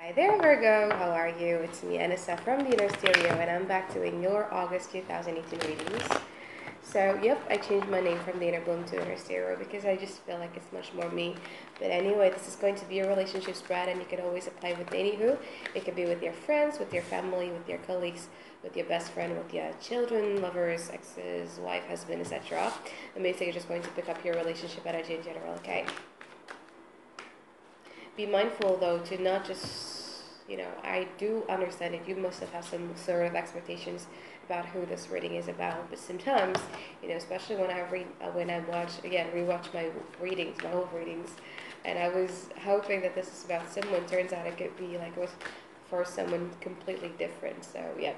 Hi there, Virgo. How are you? It's me, Anissa from the Inner Stereo, and I'm back doing your August 2018 readings. So, yep, I changed my name from the Inner Bloom to Inner Stereo because I just feel like it's much more me. But anyway, this is going to be a relationship spread, and you can always apply with anywho. It could be with your friends, with your family, with your colleagues, with your best friend, with your children, lovers, exes, wife, husband, etc. And basically, you're just going to pick up your relationship energy in general, okay? Be mindful though to not just, I do understand that you must have had some sort of expectations about who this reading is about, but sometimes, especially when I rewatch my readings, my old readings, and I was hoping that this is about someone. Turns out it could be like it was for someone completely different. So yeah.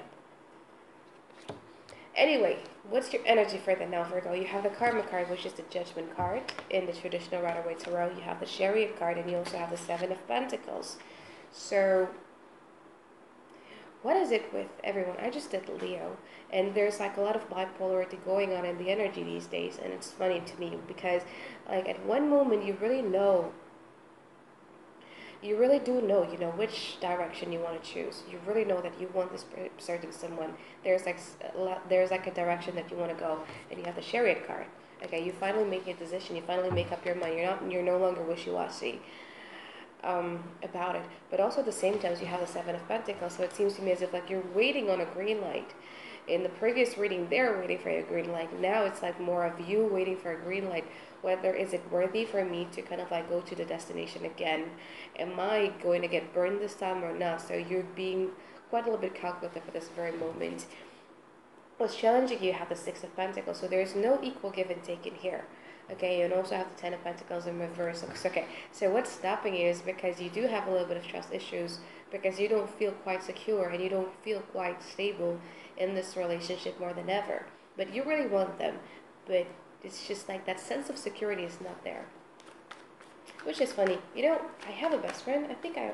Anyway, what's your energy for the now, Virgo? You have the Karma card, which is the Judgment card. In the traditional Rider-Waite Tarot, you have the Chariot card, and you also have the Seven of Pentacles. So, what is it with everyone? I just did Leo, and there's like a lot of bipolarity going on in the energy these days, and it's funny to me because, like, at one moment you really know do know, which direction you want to choose. You really know that you want this certain someone. There's like a direction that you want to go, and you have the Chariot card. Okay, you finally make a decision. You finally make up your mind. You're no longer wishy-washy about it. But also at the same time, you have the Seven of Pentacles. So it seems to me as if like you're waiting on a green light. In the previous reading, they're waiting for a green light. Now it's like more of you waiting for a green light. Whether is it worthy for me to kind of like go to the destination again? Am I going to get burned this time or not? So you're being quite a little bit calculative at this very moment. What's challenging, you have the Six of Pentacles, so there's no equal give and take in here. Okay, and also have the Ten of Pentacles in reverse. Okay, so what's stopping you is because you do have a little bit of trust issues, because you don't feel quite secure and you don't feel quite stable in this relationship more than ever. But you really want them, but it's just like that sense of security is not there. Which is funny. I have a best friend. I think I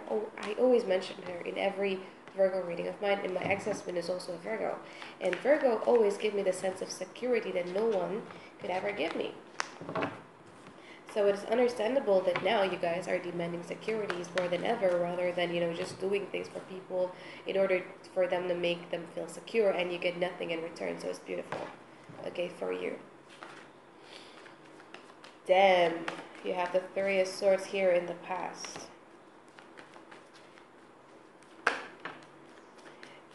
always mention her in every Virgo reading of mine, and my ex-husband is also a Virgo. And Virgo always give me the sense of security that no one could ever give me. So it's understandable that now you guys are demanding securities more than ever, rather than, just doing things for people in order for them to make them feel secure, and you get nothing in return. So it's beautiful. Okay, for you. Damn, you have the Three of Swords here in the past.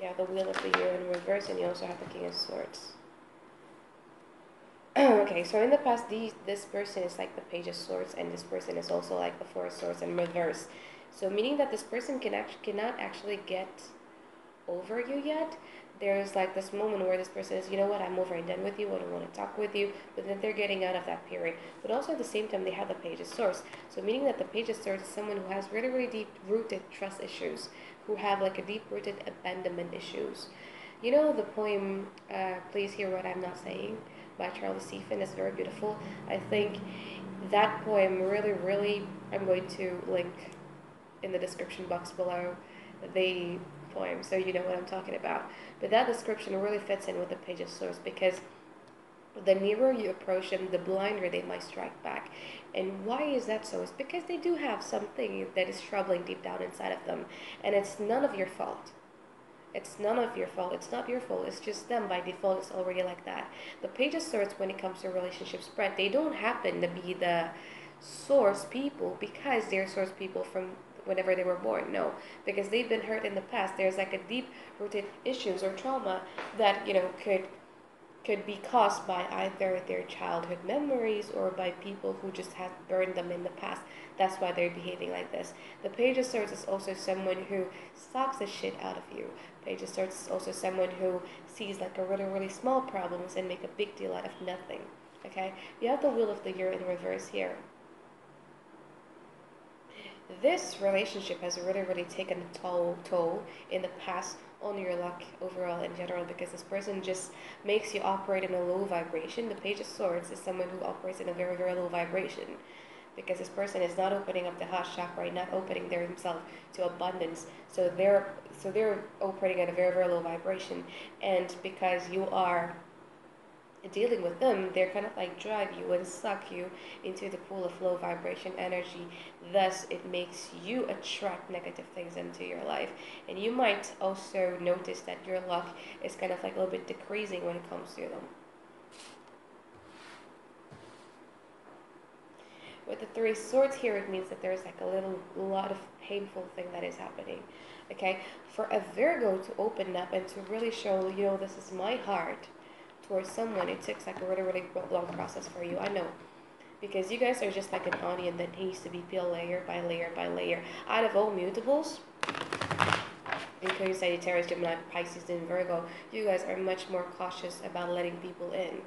You have the Wheel of the Year in reverse, and you also have the King of Swords. Okay, so in the past, this person is like the Page of Swords, and this person is also like the Four of Swords in reverse. So meaning that this person cannot actually get over you yet. There's like this moment where this person is, you know what, I'm over and done with you, I don't want to talk with you, but then they're getting out of that period. But also at the same time, they have the Page of Swords. So meaning that the Page of Swords is someone who has really, really deep-rooted trust issues, who have like a deep-rooted abandonment issues. You know the poem, Please Hear What I'm Not Saying, by Charles Stephen is very beautiful. I think that poem really, really, I'm going to link in the description box below the poem, so you know what I'm talking about. But that description really fits in with the Page of Swords, because the nearer you approach them, the blinder they might strike back. And why is that so? It's because they do have something that is troubling deep down inside of them, and it's none of your fault. It's none of your fault. It's not your fault. It's just them. By default, it's already like that. The Page of Swords, when it comes to relationship spread, they don't happen to be the source people because they're source people from whenever they were born. No, because they've been hurt in the past. There's like a deep-rooted issues or trauma that, could be caused by either their childhood memories or by people who just had burned them in the past. That's why they're behaving like this. The Page of Swords is also someone who stalks the shit out of you. Page of Swords is also someone who sees like a really, really small problems and make a big deal out of nothing. Okay? You have the Wheel of the Year in reverse here. This relationship has really, really taken a toll in the past on your luck overall in general, because this person just makes you operate in a low vibration. The Page of Swords is someone who operates in a very, very low vibration, because this person is not opening up the heart chakra, not opening themselves to abundance. So they're operating at a very, very low vibration, and because you are dealing with them, they're kind of like drag you and suck you into the pool of low vibration energy. Thus, it makes you attract negative things into your life. And you might also notice that your luck is kind of like a little bit decreasing when it comes to them. With the Three Swords here, it means that there's like a lot of painful thing that is happening. Okay, for a Virgo to open up and to really show, this is my heart towards someone, it takes like a really, really long process for you. I know. Because you guys are just like an onion that needs to be peeled layer by layer by layer. Out of all mutables, including Sagittarius, Gemini, Pisces, and Virgo, you guys are much more cautious about letting people in.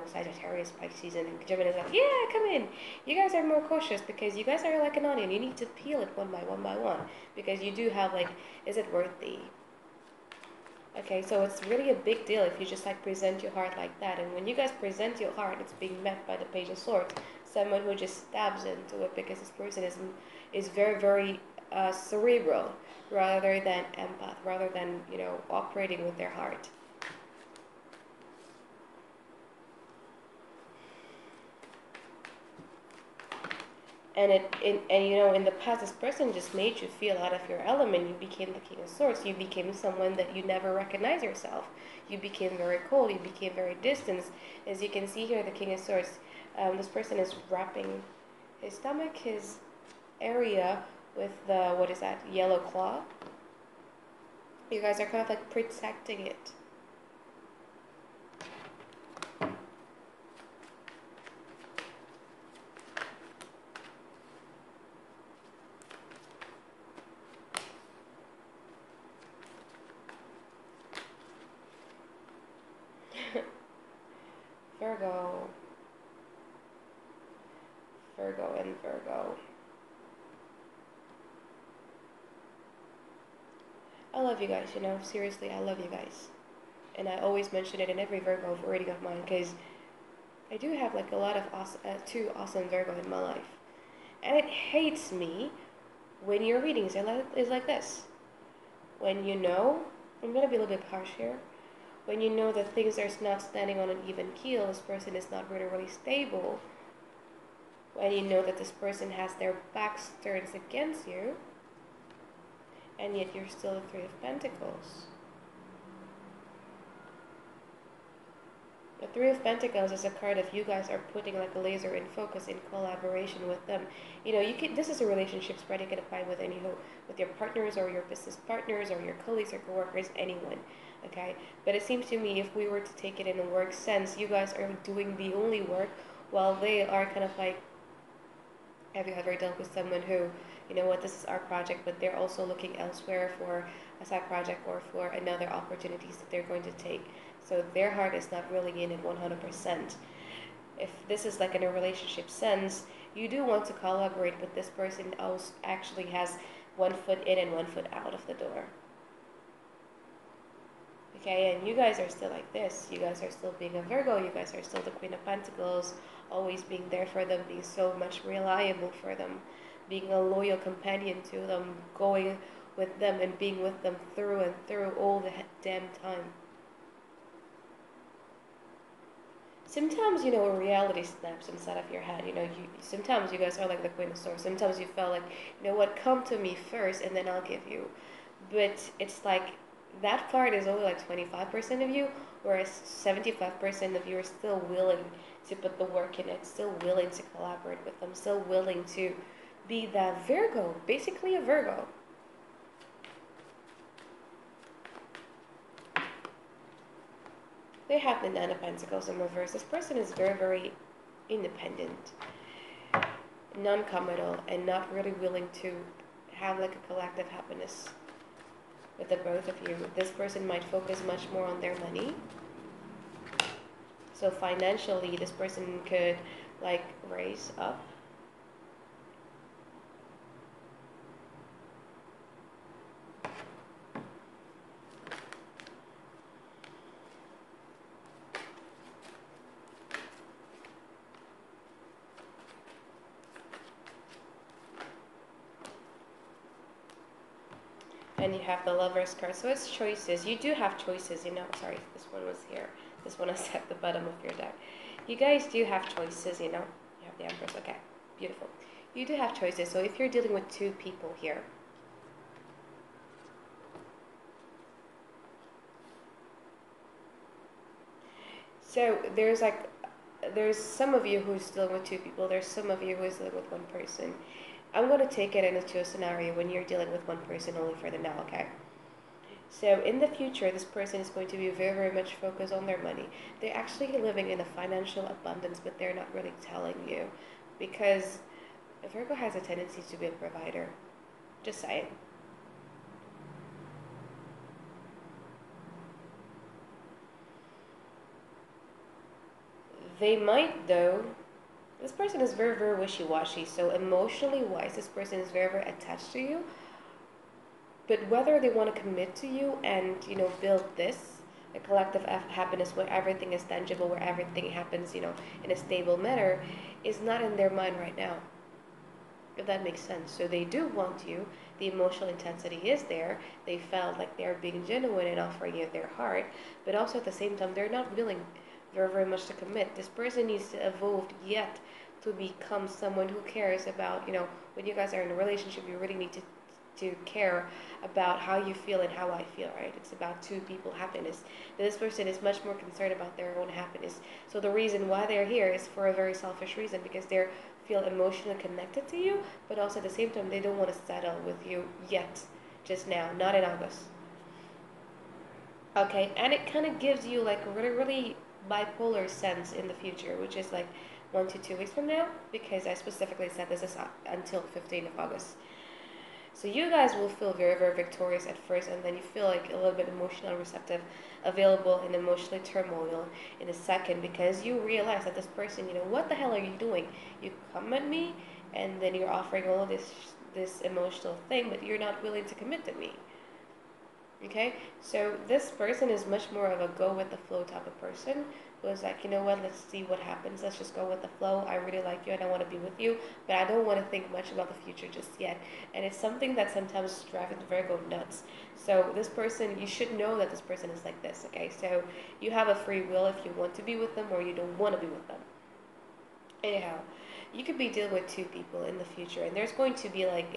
Sagittarius, Pisces, and Gemini is like, yeah, come in. You guys are more cautious because you guys are like an onion. You need to peel it one by one by one because you do have like, is it worthy? Okay, so it's really a big deal if you just like present your heart like that. And when you guys present your heart, it's being met by the Page of Swords, someone who just stabs into it because this person is very, very cerebral rather than empath, rather than operating with their heart. And in the past, this person just made you feel out of your element. You became the King of Swords. You became someone that you never recognized yourself. You became very cold. You became very distant. As you can see here, the King of Swords, this person is wrapping his stomach, his area with the, what is that, yellow claw. You guys are kind of like protecting it. Virgo and Virgo. I love you guys, seriously, I love you guys. And I always mention it in every Virgo reading of mine because I do have like a lot of two awesome Virgo in my life. And it hates me when your readings is like this. When I'm going to be a little bit harsh here. When you know that things are not standing on an even keel, this person is not really, really stable. When you know that this person has their backs turned against you, and yet you're still the Three of Pentacles. The Three of Pentacles is a card of you guys are putting like a laser in focus in collaboration with them. This is a relationship spread you can apply with with your partners or your business partners or your colleagues or coworkers, anyone. Okay? But it seems to me if we were to take it in a work sense, you guys are doing the only work while they are kind of like, have you ever dealt with someone who, this is our project, but they're also looking elsewhere for a side project or for another opportunities that they're going to take. So their heart is not really in it 100%. If this is like in a relationship sense, you do want to collaborate, but this person also actually has one foot in and one foot out of the door. Okay, and you guys are still like this. You guys are still being a Virgo. You guys are still the Queen of Pentacles, always being there for them, being so much reliable for them, being a loyal companion to them, going with them and being with them through and through all the damn time. Sometimes, a reality snaps inside of your head. Sometimes you guys are like the Queen of Swords. Sometimes you felt like, what, come to me first and then I'll give you. But it's like, that part is only like 25% of you, whereas 75% of you are still willing to put the work in it, still willing to collaborate with them, still willing to be that Virgo, basically a Virgo. They have the Nine of Pentacles in reverse. This person is very, very independent, non-committal, and not really willing to have like a collective happiness with the both of you. This person might focus much more on their money. So financially, this person could like raise up. And you have the Lover's card. So it's choices. You do have choices, sorry, this one was here. This one is at the bottom of your deck. You guys do have choices, you know. You have the Empress. Okay, beautiful. You do have choices. So if you're dealing with two people here, so there's some of you who's dealing with two people. There's some of you who's dealing with one person. I'm going to take it into a scenario when you're dealing with one person only for the now, okay? So in the future, this person is going to be very, very much focused on their money. They're actually living in a financial abundance, but they're not really telling you because Virgo has a tendency to be a provider. Just saying. They might, though. This person is very, very wishy-washy. So emotionally wise, this person is very, very attached to you. But whether they want to commit to you and, you know, build this, a collective happiness where everything is tangible, where everything happens, you know, in a stable manner, is not in their mind right now. If that makes sense. So they do want you. The emotional intensity is there. They felt like they're being genuine and offering you their heart. But also at the same time, they're not willing very, very much to commit. This person needs to evolve yet to become someone who cares about, you know, when you guys are in a relationship, you really need to care about how you feel and how I feel, right? It's about two people happiness. This person is much more concerned about their own happiness. So the reason why they're here is for a very selfish reason, because they feel emotionally connected to you, but also at the same time they don't want to settle with you yet, just now, not in August. Okay, and it kind of gives you like a really, really bipolar sense in the future, which is like 1 to 2 weeks from now, because I specifically said this is until 15th of August. So you guys will feel very, very victorious at first, and then you feel like a little bit emotionally receptive, available and emotionally turmoil in a second, because you realize that this person, you know, what the hell are you doing? You come at me, and then you're offering all of this emotional thing, but you're not willing to commit to me. Okay, so this person is much more of a go with the flow type of person who is like, you know what, let's see what happens. Let's just go with the flow. I really like you and I want to be with you, but I don't want to think much about the future just yet. And it's something that sometimes drives Virgo nuts. So this person, you should know that this person is like this, okay? So you have a free will if you want to be with them or you don't want to be with them. Anyhow, you could be dealing with two people in the future, and there's going to be like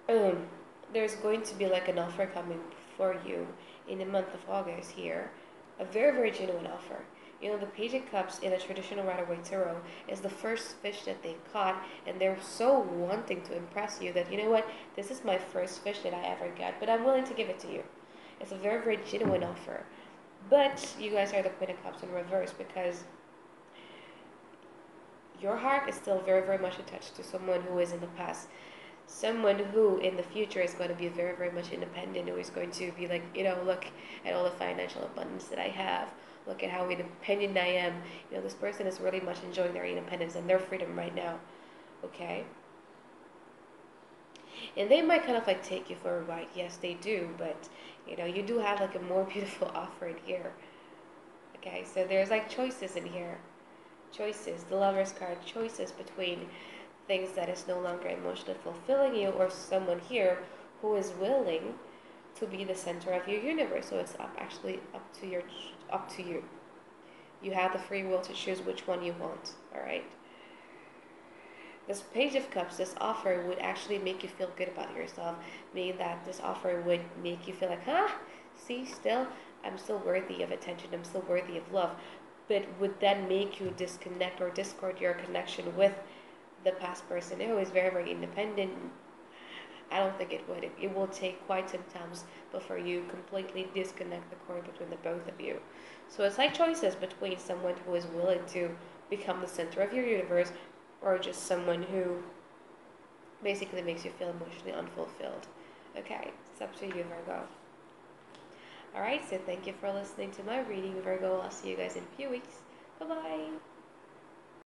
um, there's going to be like an offer coming for you in the month of August here. A very, very genuine offer. You know, the Page of Cups in a traditional Rider-Waite Tarot is the first fish that they caught, and they're so wanting to impress you that, you know what, this is my first fish that I ever got, but I'm willing to give it to you. It's a very, very genuine offer. But you guys are the Queen of Cups in reverse, because your heart is still very, very much attached to someone who is in the past. Someone who in the future is going to be very, very much independent, who is going to be like, you know, look at all the financial abundance that I have. Look at how independent I am. You know, this person is really much enjoying their independence and their freedom right now. Okay? And they might kind of like take you for a ride. Yes, they do. But, you know, you do have like a more beautiful offer in here. Okay? So there's like choices in here. Choices. The Lover's card. Choices between things that is no longer emotionally fulfilling you, or someone here who is willing to be the center of your universe. So it's up to you. You have the free will to choose which one you want. All right. This Page of Cups, this offer would actually make you feel good about yourself, meaning that this offer would make you feel like, see, I'm still worthy of attention. I'm still worthy of love. But would that make you disconnect or discord your connection with the past person who is very, very independent? I don't think it would. It will take quite some time before you completely disconnect the cord between the both of you. So it's like choices between someone who is willing to become the center of your universe, or just someone who basically makes you feel emotionally unfulfilled. Okay, it's up to you, Virgo. Alright, so thank you for listening to my reading, Virgo. I'll see you guys in a few weeks. Bye-bye.